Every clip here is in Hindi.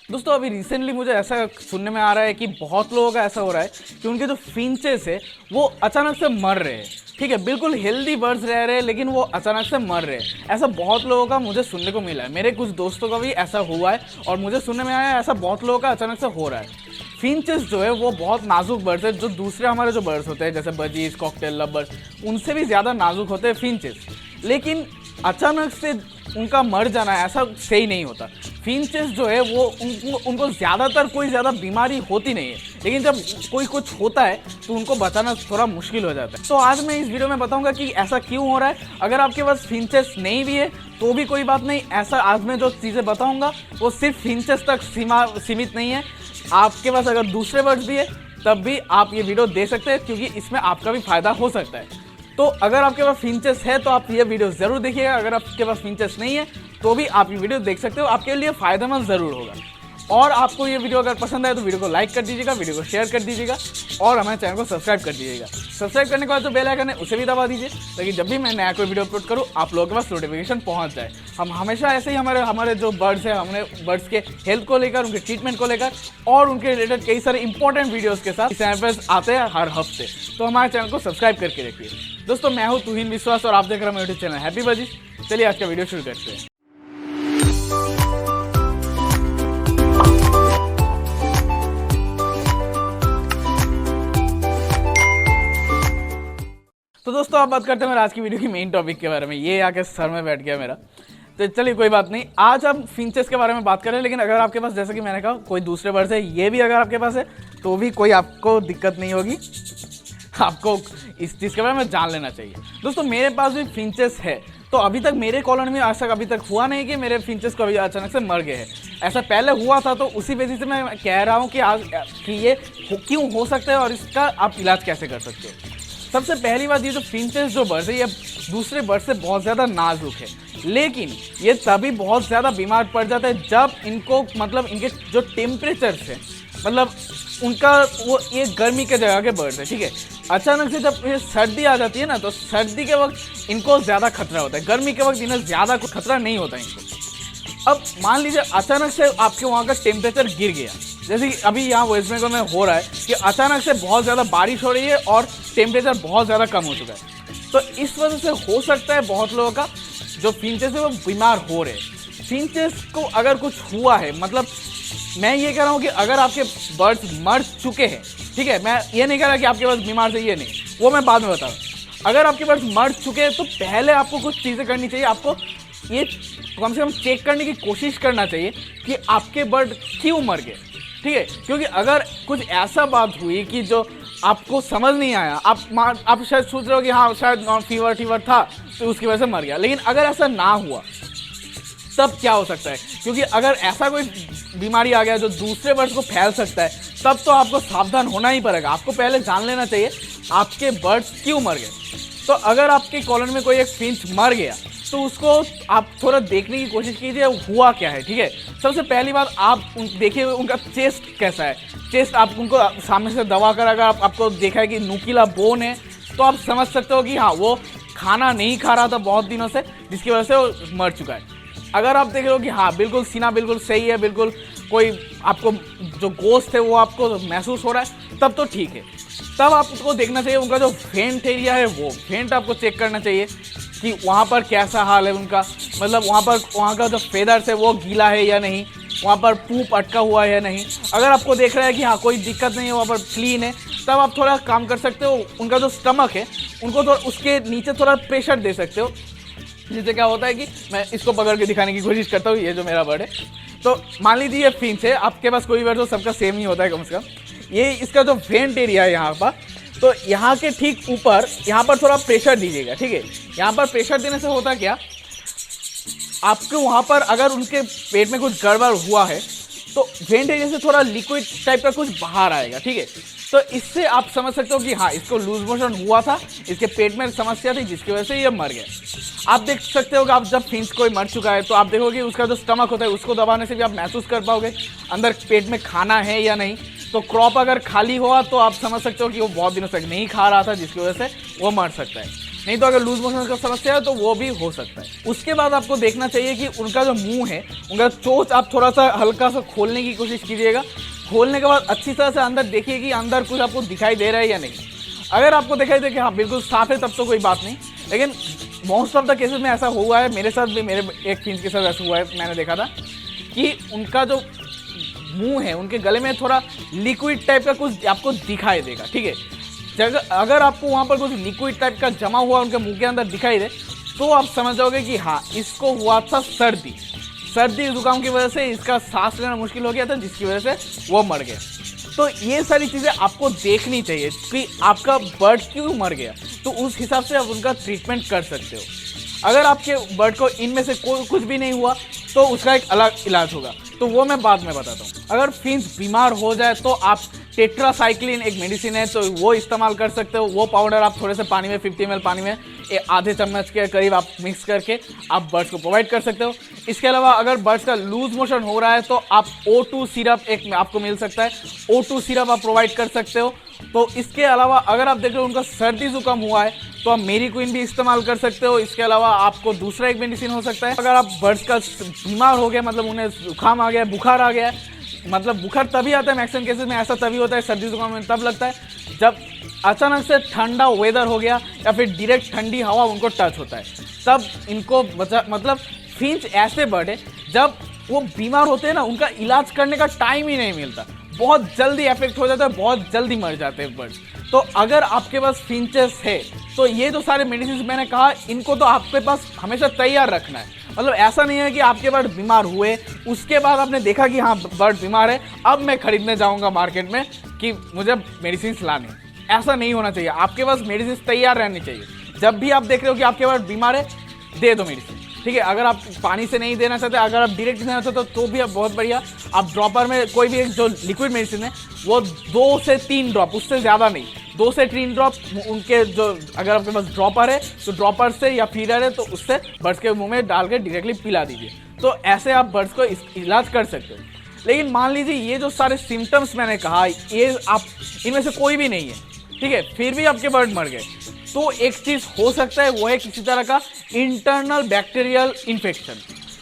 दोस्तों अभी रिसेंटली मुझे ऐसा सुनने में आ रहा है कि बहुत लोगों का ऐसा हो रहा है कि उनके जो फिंचेस है वो अचानक से मर रहे हैं। ठीक है, बिल्कुल हेल्दी बर्ड्स रह रहे हैं लेकिन वो अचानक से मर रहे हैं। ऐसा बहुत लोगों का मुझे सुनने को मिला है, मेरे कुछ दोस्तों का भी ऐसा हुआ है और मुझे सुनने में आया है ऐसा बहुत लोगों का अचानक से हो रहा है। फिंचेस जो है वो बहुत नाजुक बर्ड्स है, जो दूसरे हमारे जो बर्ड्स होते हैं जैसे बजीज, कॉकटेल, लवर्स, उनसे भी ज़्यादा नाजुक होते हैं फिंचेस। लेकिन अचानक से उनका मर जाना ऐसा सही नहीं होता। फिंचेस जो है वो उनको ज़्यादातर कोई ज़्यादा बीमारी होती नहीं है, लेकिन जब कोई कुछ होता है तो उनको बचाना थोड़ा मुश्किल हो जाता है। तो आज मैं इस वीडियो में बताऊंगा कि ऐसा क्यों हो रहा है। अगर आपके पास फिंचेस नहीं भी है तो भी कोई बात नहीं, ऐसा आज मैं जो चीज़ें बताऊंगा वो सिर्फ फिंचेस तक सीमित नहीं है। आपके पास अगर दूसरे बर्ड्स भी है तब भी आप ये वीडियो देख सकते हैं, क्योंकि इसमें आपका भी फायदा हो सकता है। तो अगर आपके पास फिंचेस है तो आप ये वीडियो ज़रूर देखिएगा। अगर आपके पास फिंचेस नहीं है तो भी आप ये वीडियो देख सकते हो, आपके लिए फ़ायदेमंद ज़रूर होगा। और आपको ये वीडियो अगर पसंद आए तो वीडियो को लाइक कर दीजिएगा, वीडियो को शेयर कर दीजिएगा और हमारे चैनल को सब्सक्राइब कर दीजिएगा। सब्सक्राइब करने के बाद जो बेल आइकन है उसे भी दबा दीजिए, ताकि जब भी मैं नया कोई वीडियो अपलोड करूँ आप लोगों के पास नोटिफिकेशन पहुँच जाए। हम हमेशा ऐसे ही हमारे जो बर्ड्स हैं, हमने बर्ड्स के हेल्थ को लेकर, उनके ट्रीटमेंट को लेकर और उनके रिलेटेड कई सारे इंपॉर्टेंट वीडियोज़ के साथ इस चैनल पर आते हैं हर हफ्ते। तो हमारे चैनल को सब्सक्राइब करके रखिए। दोस्तों मैं हूँ तुहिन विश्वास और आप देख रहे हैं मेरा यूट्यूब चैनल हैप्पी बजीज। चलिए आज का वीडियो शुरू करते हैं। तो दोस्तों आप बात करते हैं मेरा आज की वीडियो की मेन टॉपिक के बारे में। ये आके सर में बैठ गया मेरा, तो चलिए कोई बात नहीं। आज हम फिंचेस के बारे में बात कर रहे हैं, लेकिन अगर आपके पास जैसे कि मैंने कहा कोई दूसरे बर्ड्स है, ये भी अगर आपके पास है तो भी कोई आपको दिक्कत नहीं होगी। आपको इस चीज़ के बारे में जान लेना चाहिए। दोस्तों मेरे पास भी फिंचेस है, तो अभी तक मेरे कॉलोनी में आज तक अभी तक हुआ नहीं कि मेरे फिंचेस को अभी अचानक से मर गए हैं। ऐसा पहले हुआ था, तो उसी वजह से मैं कह रहा हूँ कि आज कि ये क्यों हो सकता है और इसका आप इलाज कैसे कर सकते हो। सबसे पहली बात, ये जो फिंचेस जो बर्ड्स है ये दूसरे बर्ड से बहुत ज़्यादा नाजुक है, लेकिन ये तभी बहुत ज़्यादा बीमार पड़ जाता है जब इनको मतलब इनके जो टेम्परेचर है, मतलब उनका वो ये गर्मी के जगह के बर्ड्स है, ठीक है। अचानक से जब ये सर्दी आ जाती है ना, तो सर्दी के वक्त इनको ज़्यादा खतरा होता है, गर्मी के वक्त इन्हें ज़्यादा कोई खतरा नहीं होता इनको। अब मान लीजिए अचानक से आपके वहाँ का टेम्परेचर गिर गया, जैसे कि अभी यहाँ वेस्ट बंगाल में हो रहा है कि अचानक से बहुत ज़्यादा बारिश हो रही है और टेम्परेचर बहुत ज़्यादा कम हो चुका है। तो इस वजह से हो सकता है बहुत लोगों का जो फिंचेस है वो बीमार हो रहे हैं। फिंचेस को अगर कुछ हुआ है, मतलब मैं ये कह रहा हूँ कि अगर आपके बर्ड्स मर चुके हैं, ठीक है, मैं ये नहीं कह रहा कि आपके पास बीमार से, ये नहीं, वो मैं बाद में बता रहा हूँ। अगर आपके बर्ड्स मर चुके हैं तो पहले आपको कुछ चीज़ें करनी चाहिए। आपको ये कम से कम चेक करने की कोशिश करना चाहिए कि आपके बर्ड क्यों मर गए, ठीक है। क्योंकि अगर कुछ ऐसा बात हुई कि जो आपको समझ नहीं आया, आप शायद सोच रहे हो कि हाँ शायद फीवर था तो उसकी वजह से मर गया, लेकिन अगर ऐसा ना हुआ तब क्या हो सकता है, क्योंकि अगर ऐसा कोई बीमारी आ गया जो दूसरे बर्ड्स को फैल सकता है, तब तो आपको सावधान होना ही पड़ेगा। आपको पहले जान लेना चाहिए आपके बर्ड्स क्यों मर गए। तो अगर आपके कॉलोनी में कोई एक फिंच मर गया तो उसको आप थोड़ा देखने की कोशिश कीजिए हुआ क्या है, ठीक है। सबसे पहली बात आप देखिए उनका चेस्ट कैसा है। चेस्ट आप उनको सामने से दबा कर अगर आपको देखा है कि नुकीला बोन है तो आप समझ सकते हो कि हाँ वो खाना नहीं खा रहा था बहुत दिनों से, जिसकी वजह से वो मर चुका है। अगर आप देख रहे हो कि हाँ बिल्कुल सीना बिल्कुल सही है, बिल्कुल कोई आपको जो गोश्त है वो आपको महसूस हो रहा है, तब तो ठीक है। तब आपको देखना चाहिए उनका जो फेंट एरिया है, वो फेंट आपको चेक करना चाहिए कि वहाँ पर कैसा हाल है उनका, मतलब वहाँ का जो फेदर्स है वो गीला है या नहीं, वहाँ पर पूप अटका हुआ है या नहीं। अगर आपको देख रहा है कि हाँ कोई दिक्कत नहीं है, वहाँ पर क्लीन है, तब आप थोड़ा काम कर सकते हो। उनका जो स्टमक है उनको थोड़ा उसके नीचे थोड़ा प्रेशर दे सकते हो, जिससे क्या होता है कि मैं इसको पकड़ के दिखाने की कोशिश करता हूँ, ये जो मेरा बर्ड है। तो मान लीजिए ये फिंच है, आपके पास कोई बर्ड हो सबका सेम ही होता है कम से कम। ये इसका जो वेंट एरिया है यहाँ पर, तो यहाँ के ठीक ऊपर यहाँ पर थोड़ा प्रेशर दीजिएगा, ठीक है। यहाँ पर प्रेशर देने से होता क्या, आपके वहाँ पर अगर उनके पेट में कुछ गड़बड़ हुआ है तो वेंट एरिया से थोड़ा लिक्विड टाइप का कुछ बाहर आएगा, ठीक है। तो इससे आप समझ सकते हो कि हाँ इसको लूज मोशन हुआ था, इसके पेट में समस्या थी जिसकी वजह से ये मर गया। आप देख सकते हो कि आप जब फिंच कोई मर चुका है तो आप देखोगे उसका जो स्टमक होता है उसको दबाने से भी आप महसूस कर पाओगे अंदर पेट में खाना है या नहीं। तो क्रॉप अगर खाली हुआ तो आप समझ सकते हो कि वो बहुत दिनों तक नहीं खा रहा था, जिसकी वजह से वो मर सकता है। नहीं तो अगर लूज मोशन का समस्या है तो वो भी हो सकता है। उसके बाद आपको देखना चाहिए कि उनका जो मुंह है, उनका चोंच आप थोड़ा सा हल्का सा खोलने की कोशिश कीजिएगा। खोलने के बाद अच्छी तरह से अंदर देखिए कि अंदर कुछ आपको दिखाई दे रहा है या नहीं। अगर आपको दिखाई दे कि हाँ बिल्कुल साफ है, तब तो कोई बात नहीं। लेकिन मोस्ट ऑफ द केसेस में ऐसा हुआ है, मेरे साथ भी, मेरे एक फिंच के साथ ऐसा हुआ है, मैंने देखा था कि उनका जो मुंह है, उनके गले में थोड़ा लिक्विड टाइप का कुछ आपको दिखाई देगा। ठीक है, अगर आपको वहाँ पर कुछ लिक्विड टाइप का जमा हुआ उनके मुंह के अंदर दिखाई दे तो आप समझ जाओगे कि हाँ इसको हुआ था सर्दी जुकाम की वजह से इसका सांस लेना मुश्किल हो गया था, जिसकी वजह से वो मर गया। तो ये सारी चीज़ें आपको देखनी चाहिए कि आपका बर्ड क्यों मर गया, तो उस हिसाब से आप उनका ट्रीटमेंट कर सकते हो। अगर आपके बर्ड को इनमें से कुछ भी नहीं हुआ तो उसका एक अलग इलाज होगा, तो वो मैं बाद में बताता हूँ। अगर फिंच बीमार हो जाए तो आप टेट्रासाइक्लिन एक मेडिसिन है, तो वो इस्तेमाल कर सकते हो। वो पाउडर आप थोड़े से पानी में 50 ml पानी में आधे चम्मच के करीब आप मिक्स करके आप बर्ड्स को प्रोवाइड कर सकते हो। इसके अलावा अगर बर्ड्स का लूज मोशन हो रहा है तो आप O2 सिरप एक आपको मिल सकता है, O2 सिरप आप प्रोवाइड कर सकते हो। तो इसके अलावा अगर आप देख रहे हो उनका सर्दी जुकाम हुआ है तो आप मेरी क्वीन भी इस्तेमाल कर सकते हो। इसके अलावा आपको दूसरा एक मेडिसिन हो सकता है, अगर आप बर्ड्स का बीमार हो गया, मतलब उन्हें जुकाम आ गया, बुखार आ गया है, मतलब बुखार तभी आता है मैक्सिमम केसेस में, ऐसा तभी होता है सर्दी जुकाम में तब लगता है जब अचानक से ठंडा वेदर हो गया या फिर डायरेक्ट ठंडी हवा उनको टच होता है, तब इनको मतलब फिंच ऐसे बर्ड है जब वो बीमार होते हैं ना, उनका इलाज करने का टाइम ही नहीं मिलता, बहुत जल्दी इफेक्ट हो जाता है, बहुत जल्दी मर जाते हैं बर्ड्स। तो अगर आपके पास फिंचेस है तो ये जो सारे मेडिसिन मैंने कहा, इनको तो आपके पास हमेशा तैयार रखना है। मतलब ऐसा नहीं है कि आपके बर्ड बीमार हुए उसके बाद आपने देखा कि हाँ बर्ड बीमार है, अब मैं खरीदने जाऊंगा मार्केट में कि मुझे मेडिसिन लाने, ऐसा नहीं होना चाहिए। आपके पास मेडिसिन तैयार रहनी चाहिए। जब भी आप देख रहे हो कि आपके बर्ड बीमार है, दे दो मेडिसिन। ठीक है, अगर आप पानी से नहीं देना चाहते, अगर आप डायरेक्ट देना चाहते हो तो भी आप बहुत बढ़िया, आप ड्रॉपर में कोई भी एक जो लिक्विड मेडिसिन है वो 2 से 3 ड्रॉप, उससे ज़्यादा नहीं, 2 से 3 ड्रॉप उनके जो, अगर आपके पास ड्रॉपर है तो ड्रॉपर से या फीडर है तो उससे बर्ड्स के मुंह में डाल के डायरेक्टली पिला दीजिए। तो ऐसे आप बर्ड्स को इलाज कर सकते हो। लेकिन मान लीजिए ये जो सारे सिम्टम्स मैंने कहा, ये आप इनमें से कोई भी नहीं है, ठीक है, फिर भी आपके बर्ड मर गए, तो एक चीज़ हो सकता है, वो है किसी तरह का इंटरनल बैक्टीरियल इन्फेक्शन।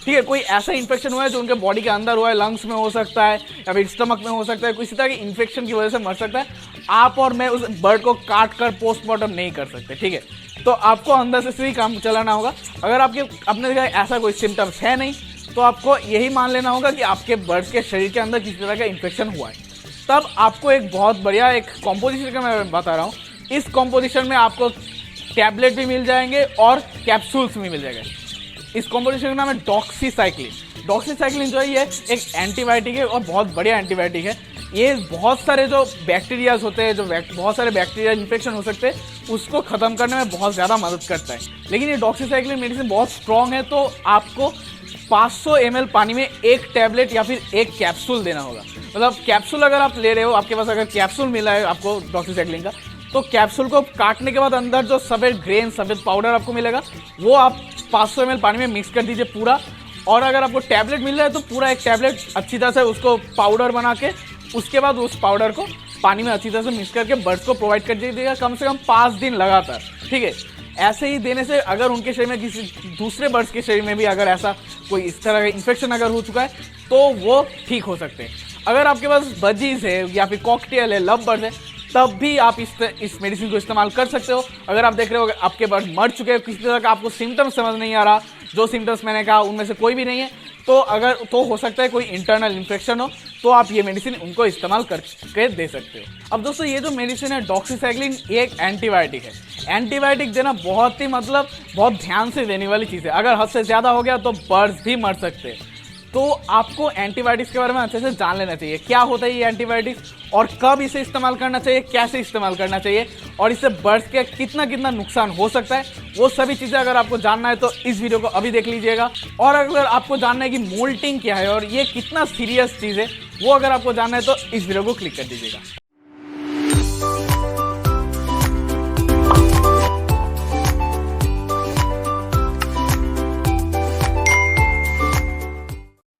ठीक है, कोई ऐसा इन्फेक्शन हुआ है जो उनके बॉडी के अंदर हुआ है, लंग्स में हो सकता है या फिर स्टमक में हो सकता है, किसी तरह की इन्फेक्शन की वजह से मर सकता है। आप और मैं उस बर्ड को काट कर पोस्टमार्टम नहीं कर सकते। ठीक है, तो आपको अंदर से ही काम चलाना होगा। अगर आपके अपने देखा ऐसा कोई सिम्टम्स है नहीं तो आपको यही मान लेना होगा कि आपके बर्ड्स के शरीर के अंदर किसी तरह का इन्फेक्शन हुआ है। तब आपको एक बहुत बढ़िया एक कॉम्पोजिशन का मैं बता रहा हूँ, इस कॉम्पोजिशन में आपको टैबलेट भी मिल जाएंगे और कैप्सूल्स भी मिल जाएंगे। इस कॉम्पोजिशन का नाम है डॉक्सीसाइक्लिन। डॉक्सीसाइक्लिन जो है ये एक एंटीबायोटिक है और बहुत बढ़िया एंटीबायोटिक है। ये बहुत सारे जो बैक्टीरियाज होते हैं, जो बहुत सारे बैक्टीरिया इन्फेक्शन हो सकते हैं, उसको ख़त्म करने में बहुत ज़्यादा मदद करता है। लेकिन ये डॉक्सीसाइक्लिन मेडिसिन बहुत स्ट्रॉन्ग है, तो आपको 500 ml पानी में 1 टैबलेट या फिर 1 कैप्सूल देना होगा। मतलब कैप्सूल अगर आप ले रहे हो, आपके पास अगर कैप्सूल मिला है आपको डॉक्सीसाइक्लिन का, तो कैप्सूल को काटने के बाद अंदर जो सफ़ेद ग्रेन, सफ़ेद पाउडर आपको मिलेगा, वो आप 500 ml पानी में मिक्स कर दीजिए पूरा। और अगर आपको टैबलेट मिल रहा है तो पूरा एक टैबलेट अच्छी तरह से उसको पाउडर बना के, उसके बाद उस पाउडर को पानी में अच्छी तरह से मिक्स करके बर्ड्स को प्रोवाइड कर दीजिएगा, कम से कम 5 दिन लगातार। ठीक है, ऐसे ही देने से अगर उनके शरीर में किसी दूसरे बर्ड्स के शरीर में भी अगर ऐसा कोई इस तरह का इन्फेक्शन अगर हो चुका है तो वो ठीक हो सकते हैं। अगर आपके पास बजीज है या फिर कॉकटेल है, लव बर्ड है, तब भी आप इस मेडिसिन को इस्तेमाल कर सकते हो। अगर आप देख रहे हो आपके बर्ड मर चुके हैं, किसी तरह का आपको सिम्टम्स समझ नहीं आ रहा, जो सिम्टम्स मैंने कहा उनमें से कोई भी नहीं है, तो हो सकता है कोई इंटरनल इन्फेक्शन हो, तो आप ये मेडिसिन उनको इस्तेमाल करके दे सकते हो। अब दोस्तों ये जो मेडिसिन है डॉक्सीसाइक्लिन, ये एक एंटीबायोटिक है। एंटीबायोटिक देना बहुत ही बहुत ध्यान से देने वाली चीज़ है। अगर हद से ज़्यादा हो गया तो बर्ड्स भी मर सकते हैं। तो आपको एंटीबायोटिक्स के बारे में अच्छे से जान लेना चाहिए, क्या होता है ये एंटीबायोटिक्स और कब इसे इस्तेमाल करना चाहिए, कैसे इस्तेमाल करना चाहिए और इससे बर्ड्स के कितना नुकसान हो सकता है, वो सभी चीज़ें अगर आपको जानना है तो इस वीडियो को अभी देख लीजिएगा। और अगर आपको जानना है कि मोल्टिंग क्या है और ये कितना सीरियस चीज़ है, वो अगर आपको जानना है तो इस वीडियो को क्लिक कर दीजिएगा।